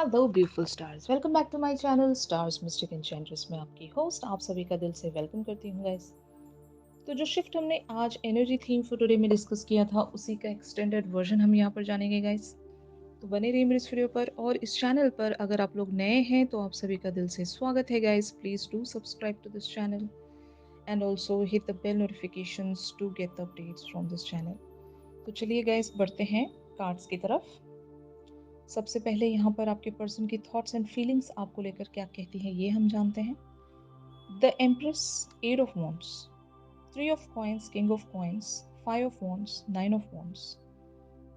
Hello beautiful stars, welcome back to my channel stars mystic enchantress में आपकी host आप सभी का दिल से वेलकम करती हूँ गाइस। तो जो शिफ्ट हमने आज एनर्जी थीम फॉर टुडे में डिस्कस किया था उसी का एक्सटेंडेड वर्जन हम यहाँ पर जानेंगे गाइस। तो बने रहिए मेरे इस वीडियो पर और इस चैनल पर अगर आप लोग नए हैं तो आप सभी का दिल से स्वागत है guys. Please do subscribe to this channel and also hit the bell notifications to get the updates from this channel. तो चलिए गाइस बढ़ते हैं कार्ड्स की तरफ। सबसे पहले यहाँ पर आपके पर्सन की थॉट्स एंड फीलिंग्स आपको लेकर क्या कहती हैं ये हम जानते हैं। The empress, eight of wands, three of coins, king of coins, five of wands, nine of wands,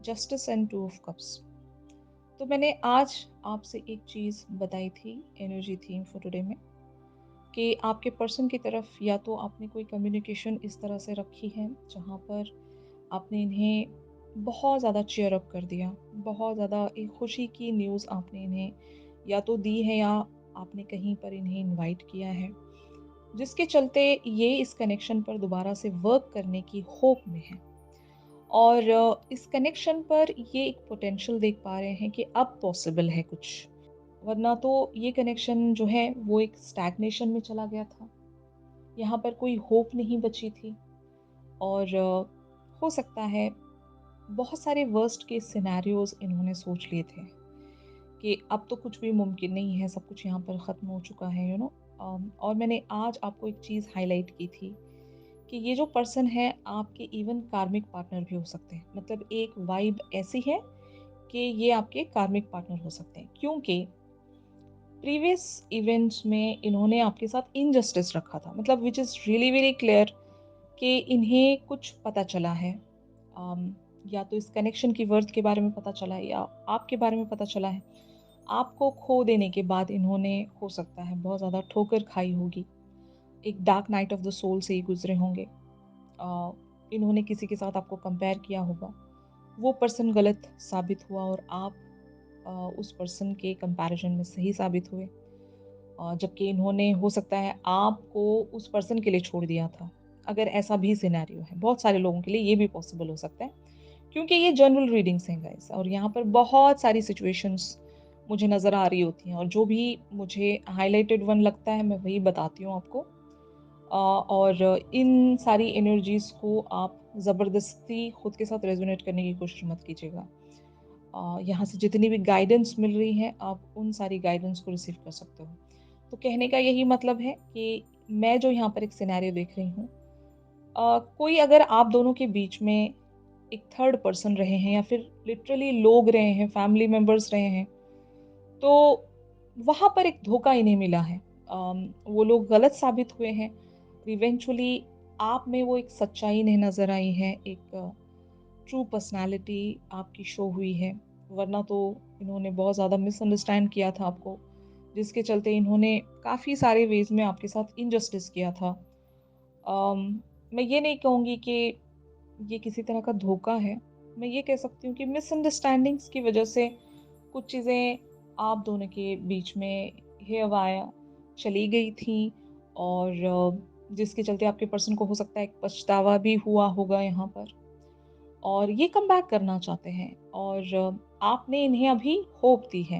justice and two of cups. तो मैंने आज आपसे एक चीज़ बताई थी एनर्जी थीम फॉर टुडे में कि आपके पर्सन की तरफ या तो आपने कोई कम्युनिकेशन इस तरह से रखी है जहाँ पर आपने इन्हें बहुत ज़्यादा चीयर अप कर दिया, बहुत ज़्यादा एक खुशी की न्यूज़ आपने इन्हें या तो दी है या आपने कहीं पर इन्हें इनवाइट किया है, जिसके चलते ये इस कनेक्शन पर दोबारा से वर्क करने की होप में है। और इस कनेक्शन पर ये एक पोटेंशियल देख पा रहे हैं कि अब पॉसिबल है कुछ, वरना तो ये कनेक्शन जो है वो एक स्टैग्नेशन में चला गया था। यहाँ पर कोई होप नहीं बची थी और हो सकता है बहुत सारे वर्स्ट केस सिनेरियोज इन्होंने सोच लिए थे कि अब तो कुछ भी मुमकिन नहीं है, सब कुछ यहाँ पर ख़त्म हो चुका है और मैंने आज आपको एक चीज़ हाईलाइट की थी कि ये जो पर्सन है आपके इवन कार्मिक पार्टनर भी हो सकते हैं। मतलब एक वाइब ऐसी है कि ये आपके कार्मिक पार्टनर हो सकते हैं, क्योंकि प्रीवियस इवेंट्स में इन्होंने आपके साथ इनजस्टिस रखा था, मतलब which is really very clear कि इन्हें कुछ पता चला है। या तो इस कनेक्शन की वर्थ के बारे में पता चला है या आपके बारे में पता चला है। आपको खो देने के बाद इन्होंने हो सकता है बहुत ज़्यादा ठोकर खाई होगी, एक dark night of the soul से ही गुजरे होंगे। इन्होंने किसी के साथ आपको कंपेयर किया होगा, वो पर्सन गलत साबित हुआ और आप उस पर्सन के कंपैरिजन में सही साबित हुए। जबकि इन्होंने हो सकता है आपको उस पर्सन के लिए छोड़ दिया था। अगर ऐसा भी सिनेरियो है, बहुत सारे लोगों के लिए ये भी पॉसिबल हो सकता है, क्योंकि ये जनरल रीडिंग्स हैं गाइस और यहाँ पर बहुत सारी सिचुएशंस मुझे नज़र आ रही होती हैं और जो भी मुझे हाइलाइटेड वन लगता है मैं वही बताती हूँ आपको। और इन सारी एनर्जीज़ को आप ज़बरदस्ती खुद के साथ रेजोनेट करने की कोशिश मत कीजिएगा। यहाँ से जितनी भी गाइडेंस मिल रही है आप उन सारी गाइडेंस को रिसीव कर सकते हो। तो कहने का यही मतलब है कि मैं जो यहाँ पर एक सिनेरियो देख रही हूँ, कोई अगर आप दोनों के बीच में एक थर्ड पर्सन रहे हैं या फिर लिटरली लोग रहे हैं, फैमिली मेंबर्स रहे हैं, तो वहाँ पर एक धोखा इन्हें मिला है। वो लोग गलत साबित हुए हैं। इवेंचुअली आप में वो एक सच्चाई इन्हें नज़र आई है, एक ट्रू पर्सनैलिटी आपकी शो हुई है, वरना तो इन्होंने बहुत ज़्यादा मिसअंडरस्टैंड किया था आपको, जिसके चलते इन्होंने काफ़ी सारे वेज़ में आपके साथ इनजस्टिस किया था। मैं ये नहीं कहूँगी कि ये किसी तरह का धोखा है, मैं ये कह सकती हूँ कि मिसअंडरस्टैंडिंग्स की वजह से कुछ चीज़ें आप दोनों के बीच में हेयवाया चली गई थी और जिसके चलते आपके पर्सन को हो सकता है एक पछतावा भी हुआ होगा यहाँ पर और ये कम बैक करना चाहते हैं और आपने इन्हें अभी होप दी है।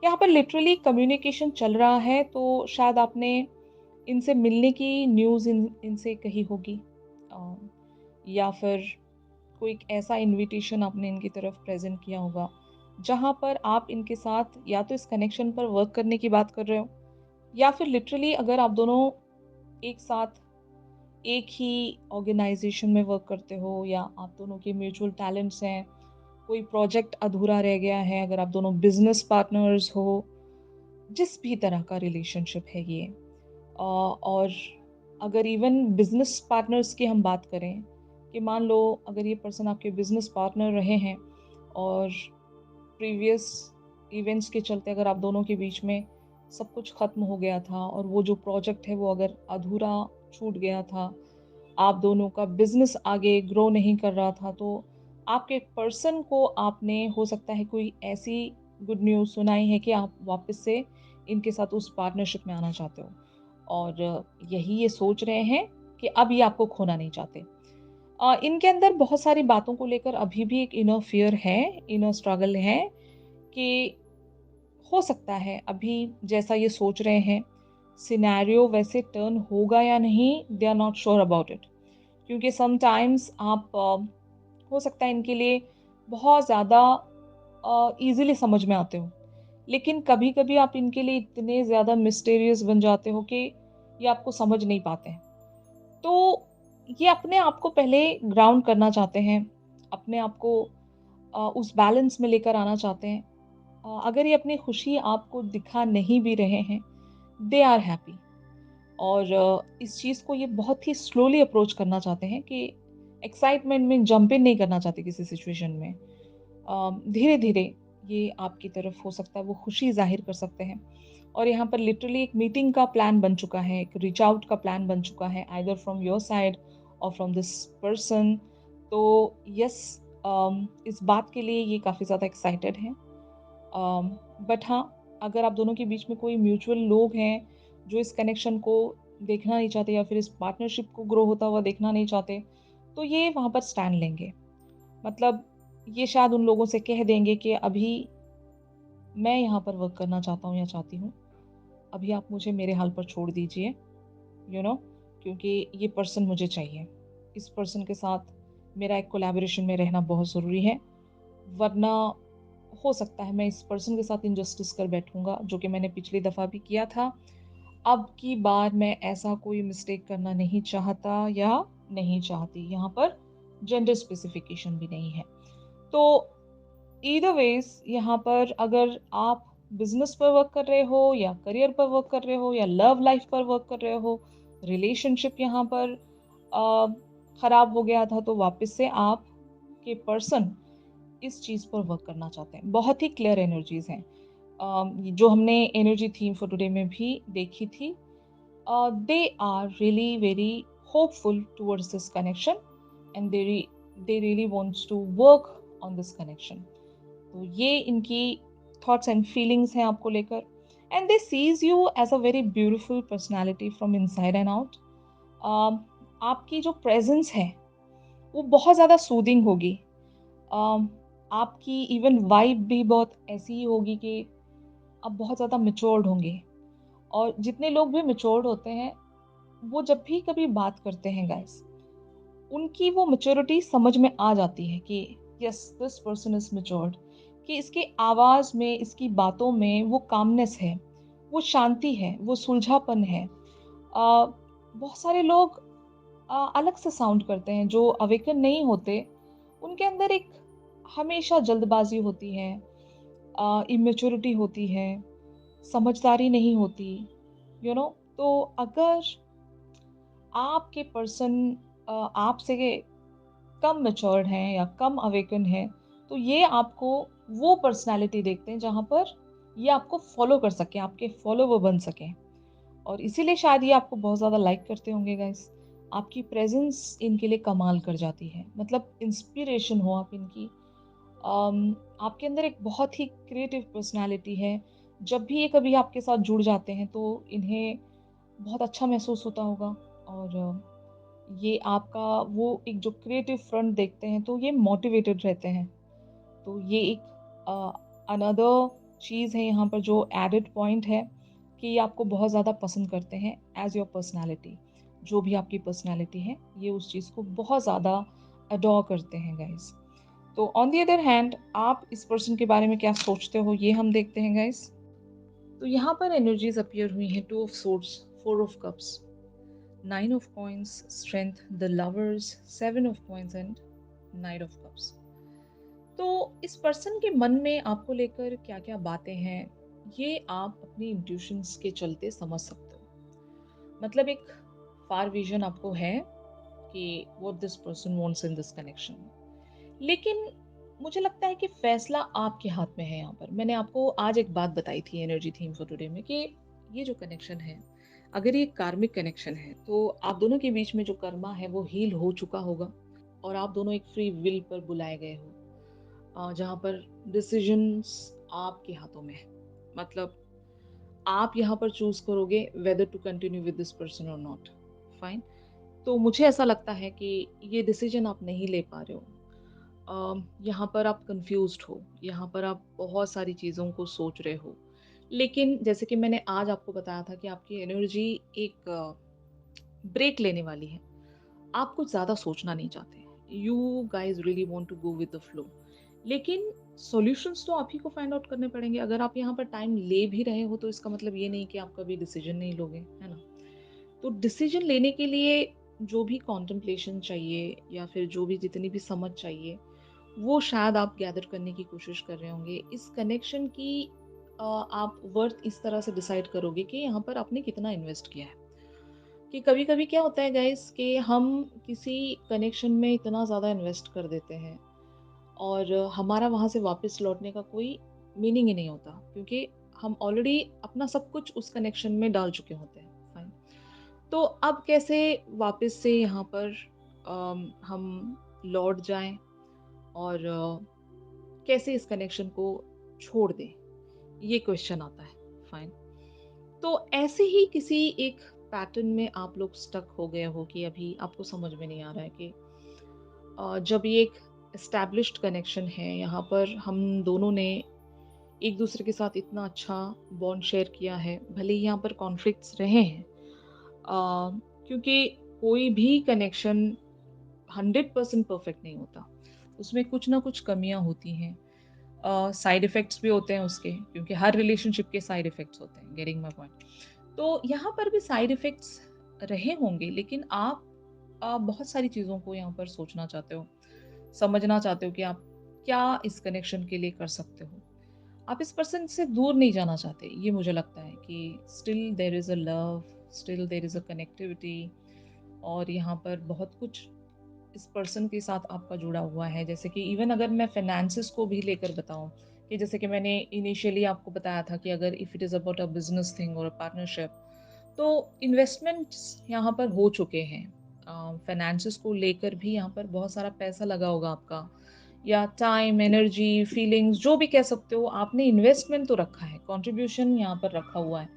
यहाँ पर लिटरली कम्युनिकेशन चल रहा है, तो शायद आपने इनसे मिलने की न्यूज़ इनसे कही होगी, अ, या फिर कोई एक ऐसा इनविटेशन आपने इनकी तरफ प्रेज़ेंट किया होगा, जहाँ पर आप इनके साथ या तो इस कनेक्शन पर वर्क करने की बात कर रहे हो या फिर लिटरली अगर आप दोनों एक साथ एक ही ऑर्गेनाइज़ेशन में वर्क करते हो या आप दोनों के म्यूचुअल टैलेंट्स हैं, कोई प्रोजेक्ट अधूरा रह गया है, अगर आप दोनों बिज़नेस पार्टनर्स हो, जिस भी तरह का रिलेशनशिप है ये। और अगर इवन बिज़नेस पार्टनर्स की हम बात करें कि मान लो अगर ये पर्सन आपके बिज़नेस पार्टनर रहे हैं और प्रीवियस इवेंट्स के चलते अगर आप दोनों के बीच में सब कुछ ख़त्म हो गया था और वो जो प्रोजेक्ट है वो अगर अधूरा छूट गया था, आप दोनों का बिज़नेस आगे ग्रो नहीं कर रहा था, तो आपके पर्सन को आपने हो सकता है कोई ऐसी गुड न्यूज़ सुनाई है कि आप वापस से इनके साथ उस पार्टनरशिप में आना चाहते हो और यही ये सोच रहे हैं कि अब ये आपको खोना नहीं चाहते। इनके अंदर बहुत सारी बातों को लेकर अभी भी एक इनर फ़ियर है, इनर स्ट्रगल है कि हो सकता है अभी जैसा ये सोच रहे हैं, सिनेरियो वैसे टर्न होगा या नहीं, they are not sure about it. क्योंकि समटाइम्स आप हो सकता है इनके लिए बहुत ज़्यादा ईज़िली समझ में आते हो। लेकिन कभी-कभी आप इनके लिए इतने ज़्यादा मिस्टीरियस बन जाते हो कि ये आपको समझ नहीं पाते हैं। तो ये अपने आप को पहले ग्राउंड करना चाहते हैं, अपने आप को उस बैलेंस में लेकर आना चाहते हैं। अगर ये अपनी खुशी आपको दिखा नहीं भी रहे हैं, दे आर हैप्पी। और इस चीज़ को ये बहुत ही स्लोली अप्रोच करना चाहते हैं कि एक्साइटमेंट में जंप इन नहीं करना चाहते किसी सिचुएशन में। धीरे-धीरे ये आपकी तरफ हो सकता है वो खुशी ज़ाहिर कर सकते हैं। और यहाँ पर लिटरली एक मीटिंग का प्लान बन चुका है, एक रीच आउट का प्लान बन चुका है, आइदर फ्रॉम योर साइड और फ्रॉम दिस पर्सन। तो यस, इस बात के लिए ये काफ़ी ज़्यादा एक्साइटेड हैं। बट हाँ, अगर आप दोनों के बीच में कोई म्यूचुअल लोग हैं, जो इस कनेक्शन को देखना नहीं चाहते या फिर इस पार्टनरशिप को ग्रो होता हुआ देखना नहीं चाहते, तो ये वहाँ पर स्टैंड लेंगे। मतलब ये शायद उन लोगों से कह देंगे कि अभी मैं यहाँ पर वर्क करना चाहता हूँ या चाहती हूँ। अभी आप मुझे मेरे हाल पर छोड़ दीजिए, यू नो, क्योंकि ये पर्सन मुझे चाहिए। इस पर्सन के साथ मेरा एक कोलैबोरेशन में रहना बहुत ज़रूरी है, वरना हो सकता है मैं इस पर्सन के साथ इनजस्टिस कर बैठूँगा, जो कि मैंने पिछली दफ़ा भी किया था। अब की बार मैं ऐसा कोई मिस्टेक करना नहीं चाहता या नहीं चाहती। यहाँ पर जेंडर स्पेसिफिकेशन भी नहीं है। तो ईदर वेज़ यहाँ पर अगर आप बिज़नेस पर वर्क कर रहे हो या करियर पर वर्क कर रहे हो या लव लाइफ़ पर वर्क कर रहे हो, रिलेशनशिप यहाँ पर अ, खराब हो गया था तो वापस से आपके पर्सन इस चीज़ पर वर्क करना चाहते हैं। बहुत ही क्लियर एनर्जीज़ हैं। जो हमने एनर्जी थीम फॉर टुडे में भी देखी थी, they are really very hopeful towards this connection and they really wants to work on this connection. तो ये इनकी थॉट्स एंड फीलिंग्स हैं आपको लेकर, and they see you as a very beautiful personality from inside and out. आपकी जो presence है वो बहुत ज़्यादा सूदिंग होगी। अम, आपकी इवन वाइब भी बहुत ऐसी ही होगी कि आप बहुत ज़्यादा मैच्योर्ड होंगे। और जितने लोग भी मैच्योर्ड होते हैं, वो जब भी कभी बात करते हैं गाइस, उनकी वो मैच्योरिटी समझ में आ जाती है कि yes, this person is matured. कि इसके आवाज़ में, इसकी बातों में वो कामनेस है, वो शांति है, वो सुलझापन है। बहुत सारे लोग अलग से साउंड करते हैं जो अवेकन नहीं होते। उनके अंदर एक हमेशा जल्दबाजी होती है, इमेच्योरिटी होती है, समझदारी नहीं होती, यू नो। तो अगर आपके पर्सन आपसे कम मैच्योर्ड हैं या कम अवेकन हैं, तो ये आपको वो पर्सनैलिटी देखते हैं जहाँ पर ये आपको फ़ॉलो कर सकें, आपके फ़ॉलोवर बन सकें। और इसीलिए शायद ये आपको बहुत ज़्यादा लाइक करते होंगे गाइस। आपकी प्रेज़ेंस इनके लिए कमाल कर जाती है। मतलब इंस्पिरेशन हो आप इनकी। आपके अंदर एक बहुत ही क्रिएटिव पर्सनैलिटी है। जब भी ये कभी आपके साथ जुड़ जाते हैं तो इन्हें बहुत अच्छा महसूस होता होगा। और ये आपका वो एक जो क्रिएटिव फ्रंट देखते हैं तो ये मोटिवेटेड रहते हैं। तो ये एक अनदर चीज़ है यहाँ पर जो एडेड पॉइंट है कि ये आपको बहुत ज़्यादा पसंद करते हैं एज़ योर पर्सनैलिटी। जो भी आपकी पर्सनैलिटी है, ये उस चीज़ को बहुत ज़्यादा अडॉर करते हैं गाइस। तो ऑन द अदर हैंड, आप इस पर्सन के बारे में क्या सोचते हो, ये हम देखते हैं गाइस। तो यहाँ पर एनर्जीज अपीयर हुई हैं, two of swords, four of cups, nine of coins, strength, the lovers, seven of coins and night of cups. तो इस पर्सन के मन में आपको लेकर क्या क्या बातें हैं, ये आप अपनी इंट्यूशंस के चलते समझ सकते हो। मतलब एक फार विजन आपको है कि what this person wants in this connection. लेकिन मुझे लगता है कि फैसला आपके हाथ में है। यहाँ पर मैंने आपको आज एक बात बताई थी एनर्जी थीम फॉर टुडे में कि ये जो कनेक्शन है, अगर ये कार्मिक कनेक्शन है तो आप दोनों के बीच में जो कर्मा है वो हील हो चुका होगा और आप दोनों एक फ्री विल पर बुलाए गए हो, जहाँ पर डिसीजंस आपके हाथों में है। मतलब आप यहाँ पर चूज करोगे whether to continue with this person और नॉट। फाइन। तो मुझे ऐसा लगता है कि ये डिसीजन आप नहीं ले पा रहे हो। यहाँ पर आप कंफ्यूज्ड हो, यहाँ पर आप बहुत सारी चीज़ों को सोच रहे हो। लेकिन जैसे कि मैंने आज आपको बताया था कि आपकी एनर्जी एक ब्रेक लेने वाली है। आप कुछ ज़्यादा सोचना नहीं चाहते। You guys really want to go with the flow. लेकिन सॉल्यूशंस तो आप ही को फाइंड आउट करने पड़ेंगे। अगर आप यहाँ पर टाइम ले भी रहे हो तो इसका मतलब ये नहीं कि आप कभी डिसीजन नहीं लोगे, है ना? तो डिसीजन लेने के लिए जो भी कॉन्टेम्प्लेशन चाहिए या फिर जो भी जितनी भी समझ चाहिए, वो शायद आप गैदर करने की कोशिश कर रहे होंगे। इस कनेक्शन की आप वर्थ इस तरह से डिसाइड करोगे कि यहाँ पर आपने कितना इन्वेस्ट किया है। कि कभी-कभी क्या होता है गाइस कि हम किसी कनेक्शन में इतना ज़्यादा इन्वेस्ट कर देते हैं और हमारा वहाँ से वापस लौटने का कोई मीनिंग ही नहीं होता, क्योंकि हम ऑलरेडी अपना सब कुछ उस कनेक्शन में डाल चुके होते हैं। फाइन। तो अब कैसे वापस से यहाँ पर हम लौट जाएं और कैसे इस कनेक्शन को छोड़ दें, ये क्वेश्चन आता है। फाइन। तो ऐसे ही किसी एक पैटर्न में आप लोग स्टक हो गए हो कि अभी आपको समझ में नहीं आ रहा है कि जब ये एक एस्टैब्लिश्ड कनेक्शन है, यहाँ पर हम दोनों ने एक दूसरे के साथ इतना अच्छा बॉन्ड शेयर किया है, भले ही यहाँ पर कॉन्फ्लिक्ट्स रहे हैं, क्योंकि कोई भी कनेक्शन 100% परफेक्ट नहीं होता। उसमें कुछ ना कुछ कमियां होती हैं। साइड इफ़ेक्ट्स भी होते हैं उसके, क्योंकि हर रिलेशनशिप के साइड इफ़ेक्ट्स होते हैं, गेटिंग माय पॉइंट। तो यहाँ पर भी साइड इफ़ेक्ट्स रहे होंगे, लेकिन आप बहुत सारी चीज़ों को यहाँ पर सोचना चाहते हो, समझना चाहते हो कि आप क्या इस कनेक्शन के लिए कर सकते हो। आप इस पर्सन से दूर नहीं जाना चाहते, ये मुझे लगता है कि still there is a love, still there is a connectivity, और यहाँ पर बहुत कुछ इस पर्सन के साथ आपका जुड़ा हुआ है। जैसे कि इवन अगर मैं फाइनेंसेस को भी लेकर बताऊँ, कि जैसे कि मैंने इनिशियली आपको बताया था कि अगर if it is about a business thing और अ पार्टनरशिप, तो इन्वेस्टमेंट्स यहाँ पर हो चुके हैं। फाइनेंसेस को लेकर भी यहाँ पर बहुत सारा पैसा लगा होगा आपका, या टाइम, एनर्जी, फीलिंग्स, जो भी कह सकते हो, आपने इन्वेस्टमेंट तो रखा है, कंट्रीब्यूशन यहाँ पर रखा हुआ है।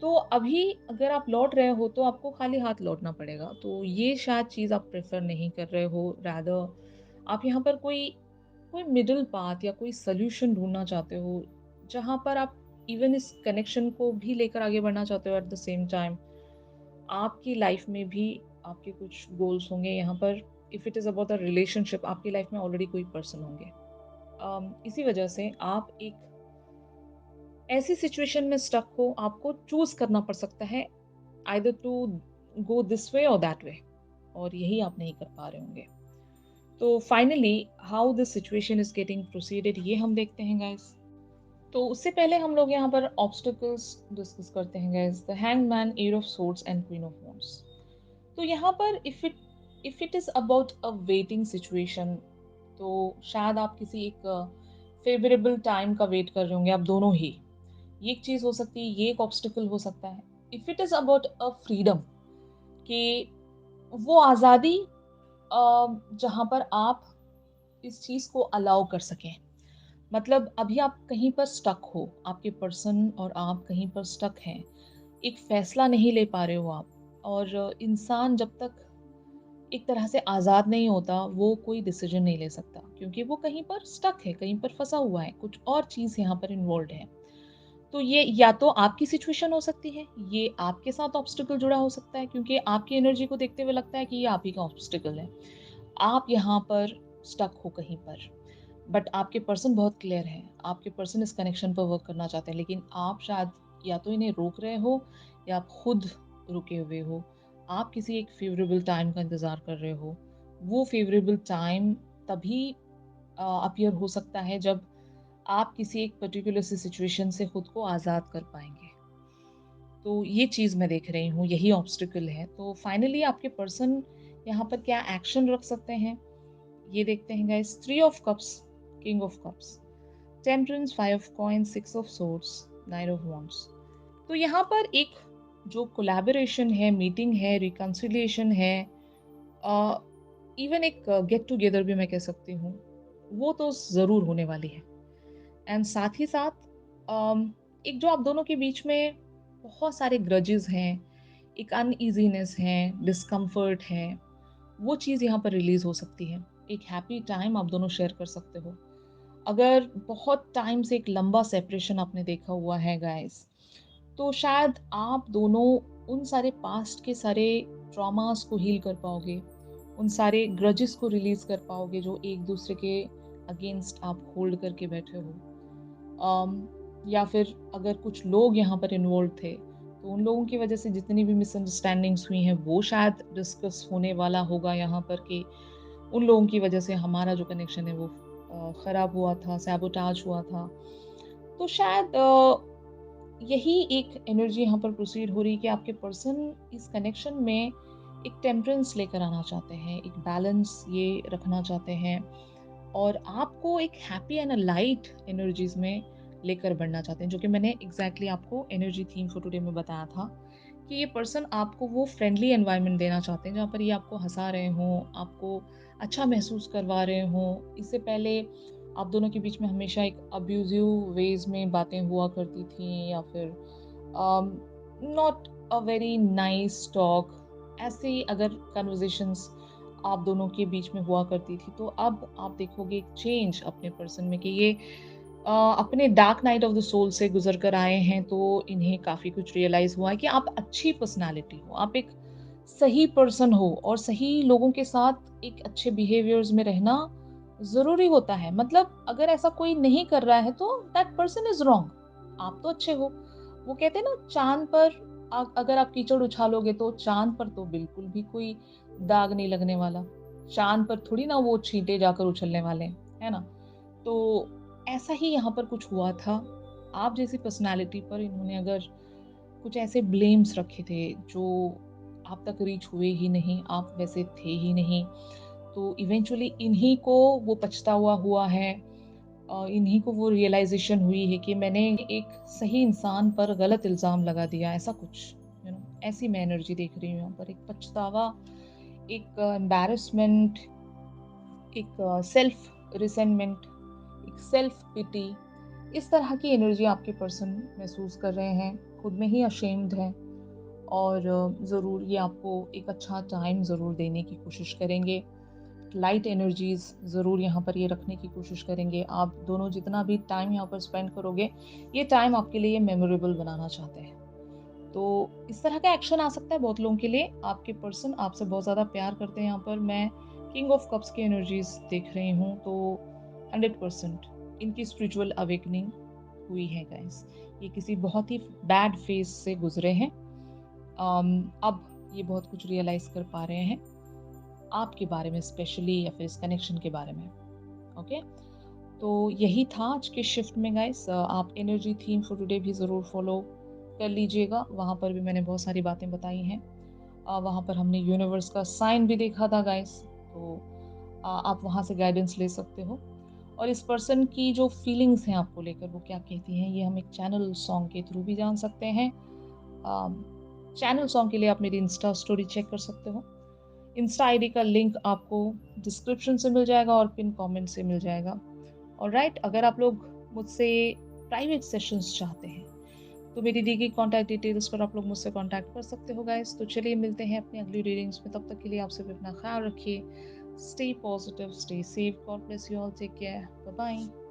तो अभी अगर आप लौट रहे हो तो आपको खाली हाथ लौटना पड़ेगा। तो ये शायद चीज़ आप प्रेफ़र नहीं कर रहे हो, रादर आप यहाँ पर कोई कोई मिडल पाथ या कोई सॉल्यूशन ढूँढना चाहते हो, जहाँ पर आप इवन इस कनेक्शन को भी लेकर आगे बढ़ना चाहते हो, एट द सेम टाइम आपकी लाइफ़ में भी आपके कुछ गोल्स होंगे यहाँ पर। If it is about a relationship, आपकी लाइफ़ में ऑलरेडी कोई पर्सन होंगे। इसी वजह से आप एक ऐसी सिचुएशन में स्टक हो, आपको चूज़ करना पड़ सकता है, either to go this way और दैट वे, और यही आप नहीं कर पा रहे होंगे। तो finally how this situation is getting proceeded, ये हम देखते हैं गाइस। तो उससे पहले हम लोग यहाँ पर ऑब्स्टिकल्स डिस्कस करते हैं guys. The hangman, eight of swords and queen of wands. तो यहाँ पर if it is about a waiting situation, तो शायद आप किसी एक फेवरेबल टाइम का वेट कर रहे होंगे, आप दोनों ही। ये एक चीज हो सकती है, ये एक ऑब्स्टिकल हो सकता है। If it is about a freedom, कि वो आज़ादी जहाँ पर आप इस चीज़ को अलाउ कर सकें। मतलब अभी आप कहीं पर स्टक हो, आपके पर्सन और आप कहीं पर स्टक हैं। एक फ़ैसला नहीं ले पा रहे हो आप, और इंसान जब तक एक तरह से आज़ाद नहीं होता, वो कोई डिसीज़न नहीं ले सकता, क्योंकि वो कहीं पर स्टक है, कहीं पर फँसा हुआ है, कुछ और चीज़ यहाँ पर इन्वॉल्व्ड है। तो ये या तो आपकी सिचुएशन हो सकती है, ये आपके साथ ऑब्स्टिकल जुड़ा हो सकता है, क्योंकि आपकी एनर्जी को देखते हुए लगता है कि ये आप ही का ऑब्स्टिकल है। आप यहाँ पर स्टक हो कहीं पर, बट आपके पर्सन बहुत क्लियर है, आपके पर्सन इस कनेक्शन पर वर्क करना चाहते हैं, लेकिन आप शायद या तो इन्हें रोक रहे हो, या आप खुद रुके हुए हो। आप किसी एक फ़ेवरेबल टाइम का इंतज़ार कर रहे हो। वो फ़ेवरेबल टाइम तभी अपीयर हो सकता है जब आप किसी एक पर्टिकुलर सी सिचुएशन से खुद को आज़ाद कर पाएँगे। तो ये चीज़ मैं देख रही हूँ, यही ऑब्स्टिकल है। तो फाइनली आपके पर्सन यहाँ पर क्या एक्शन रख सकते हैं, ये देखते हैं guys. Three of cups, king of cups, temperance, five of coins, six of swords, nine of wands. तो यहाँ पर एक जो कोलैबोरेशन है, मीटिंग है, रिकंसिलिएशन है, इवन एक गेट टुगेदर भी मैं कह सकती हूँ, वो तो ज़रूर होने वाली है। एंड साथ ही साथ एक जो आप दोनों के बीच में बहुत सारे ग्रजेस हैं, एक अनईजीनेस है, डिस्कम्फर्ट है, वो चीज़ यहाँ पर रिलीज़ हो सकती है। एक हैप्पी टाइम आप दोनों शेयर कर सकते हो। अगर बहुत टाइम से एक लंबा सेपरेशन आपने देखा हुआ है गाइस, तो शायद आप दोनों उन सारे पास्ट के सारे ट्रॉमास को हील कर पाओगे, उन सारे ग्रजेस को रिलीज कर पाओगे जो एक दूसरे के अगेंस्ट आप होल्ड करके बैठे हो। या फिर अगर कुछ लोग यहाँ पर इन्वॉल्व थे, तो उन लोगों की वजह से जितनी भी मिसअंडरस्टैंडिंग्स हुई हैं, वो शायद डिस्कस होने वाला होगा यहाँ पर कि उन लोगों की वजह से हमारा जो कनेक्शन है वो खराब हुआ था, सैबोटाज हुआ था। तो शायद यही एक एनर्जी यहाँ पर प्रोसीड हो रही है कि आपके पर्सन इस कनेक्शन में एक टेम्परेंस लेकर आना चाहते हैं, एक बैलेंस ये रखना चाहते हैं और आपको एक हैप्पी एंड लाइट एनर्जीज में लेकर बढ़ना चाहते हैं, जो कि मैंने एग्जैक्टली आपको एनर्जी थीम फॉर टुडे में बताया था कि ये पर्सन आपको वो फ्रेंडली एनवायरनमेंट देना चाहते हैं जहाँ पर ये आपको हंसा रहे हों, आपको अच्छा महसूस करवा रहे हों। इससे पहले आप दोनों के बीच में हमेशा एक अब्यूजिव वेज में बातें हुआ करती थी या फिर not a very nice talk, ऐसे ही अगर कन्वर्जेशंस आप दोनों के बीच में हुआ करती थी, तो अब आप देखोगे एक चेंज अपने पर्सन में कि ये अपने dark night of the soul से गुजर कर आए हैं, तो इन्हें काफ़ी कुछ रियलाइज़ हुआ है कि आप अच्छी पर्सनैलिटी हो, आप एक सही पर्सन हो और सही लोगों के साथ एक अच्छे बिहेवियर्स में रहना ज़रूरी होता है। मतलब अगर ऐसा कोई नहीं कर रहा है तो दैट पर्सन इज़ रॉन्ग, आप तो अच्छे हो। वो कहते हैं ना, चाँद पर अगर आप कीचड़ उछालोगे तो चाँद पर तो बिल्कुल भी कोई दाग नहीं लगने वाला। चाँद पर थोड़ी ना वो छींटे जाकर उछलने वाले हैं, है ना? तो ऐसा ही यहाँ पर कुछ हुआ था। आप जैसी पर्सनैलिटी पर इन्होंने अगर कुछ ऐसे ब्लेम्स रखे थे जो आप तक रीच हुए ही नहीं, आप वैसे थे ही नहीं। तो इवेंचुअली इन्हीं को वो पछतावा हुआ है, इन्हीं को वो रियलाइज़ेशन हुई है कि मैंने एक सही इंसान पर गलत इल्ज़ाम लगा दिया, ऐसा कुछ, ऐसी मैं एनर्जी देख रही हूँ यहाँ पर। एक पछतावा, एक एम्बैरेसमेंट, एक सेल्फ रिसेंटमेंट, एक सेल्फ पिटी, इस तरह की एनर्जी आपके पर्सन महसूस कर रहे हैं, खुद में ही अशेम्ड हैं और ज़रूर ये आपको एक अच्छा टाइम ज़रूर देने की कोशिश करेंगे। लाइट एनर्जीज़ ज़रूर यहाँ पर ये रखने की कोशिश करेंगे। आप दोनों जितना भी टाइम यहाँ पर स्पेंड करोगे, ये टाइम आपके लिए मेमोरेबल बनाना चाहते हैं। तो इस तरह का एक्शन आ सकता है बहुत लोगों के लिए। आपके पर्सन आपसे बहुत ज़्यादा प्यार करते हैं, यहाँ पर मैं किंग ऑफ कप्स की एनर्जीज़ देख रही हूँ, तो 100% इनकी स्पिरिचुअल अवेकनिंग हुई है गाइस। ये किसी बहुत ही बैड फेज़ से गुज़रे हैं। अब ये बहुत कुछ रियलाइज़ कर पा रहे हैं, आपके बारे में स्पेशली या फिर इस कनेक्शन के बारे में। ओके? तो यही था आज के शिफ्ट में गाइस। आप एनर्जी थीम फॉर टुडे भी ज़रूर फॉलो कर लीजिएगा, वहाँ पर भी मैंने बहुत सारी बातें बताई हैं। वहाँ पर हमने यूनिवर्स का साइन भी देखा था गाइस, तो आप वहाँ से गाइडेंस ले सकते हो। और इस पर्सन की जो फीलिंग्स हैं आपको लेकर, वो क्या कहती हैं, ये हम एक चैनल सॉन्ग के थ्रू भी जान सकते हैं। चैनल सॉन्ग के लिए आप मेरी इंस्टा स्टोरी चेक कर सकते हो। इंस्टा आईडी का लिंक आपको डिस्क्रिप्शन से मिल जाएगा और पिन कमेंट से मिल जाएगा। ऑलराइट, अगर आप लोग मुझसे प्राइवेट सेशंस चाहते हैं, तो मेरी दी गई कॉन्टैक्ट डिटेल्स पर आप लोग मुझसे कॉन्टैक्ट कर सकते हो गाइस। तो चलिए मिलते हैं अपनी अगली रीडिंग्स में, तब तक के लिए आप सभी अपना ख्याल रखिए। Stay positive, stay safe, God bless you all, take care, bye bye.